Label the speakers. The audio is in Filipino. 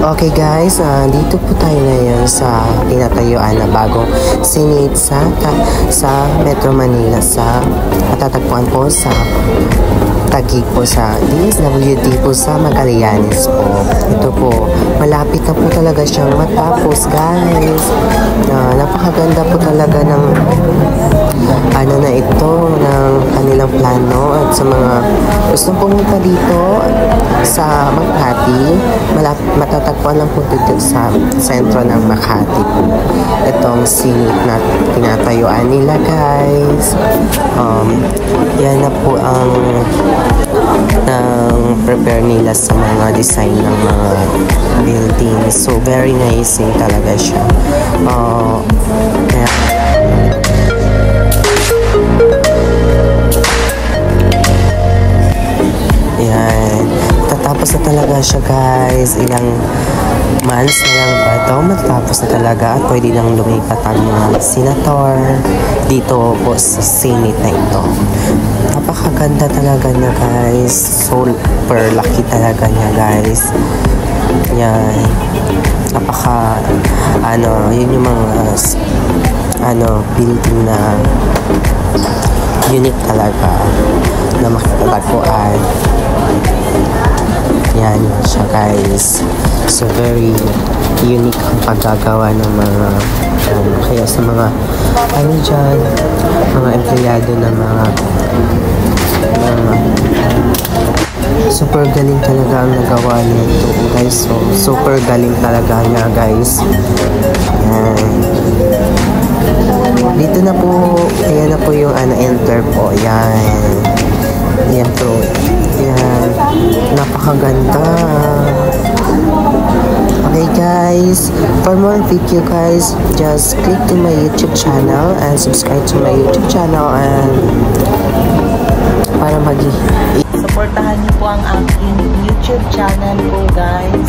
Speaker 1: Okay guys, dito po tayo ngayon sa tinatayuan na bagong Senate sa Metro Manila, sa matatagpuan po sa Taguig po, sa DSWD po sa Magallanes po. Ito po, malapit na po talaga siyang matapos guys. Napakaganda po talaga ng ano na ito, ng kanilang plano. At sa mga gustong pumunta dito sa Makati, matatagpuan lang po dito sa sentro ng Makati po itong Senate na tinatayuan nila guys. Yan na po ang prepare nila sa mga design ng mga buildings. So very nice talaga siya. Yan. Tatapos na talaga siya guys. Ilang months na lang ba ito? Matatapos na talaga at pwede nang lumipat ang mga senator dito po sa Senate na ito. Napakaganda talaga niya guys. Super lucky talaga niya guys. Yan. Yun yung mga building na unique talaga na makikitagpuan. Yan siya guys. So very unique ang paggagawa ng mga kaya sa mga dyan, mga empleyado ng mga super galing talaga ang nagawa nito guys. So super galing talaga niya guys. Yan. Dito na po, ayan na po yung enter po. Yan. Yan po. Yan. Napakaganda. Okay guys, for more video guys, just click to my YouTube channel and subscribe to my YouTube channel and para supportahan niyo po ang aking YouTube channel po guys.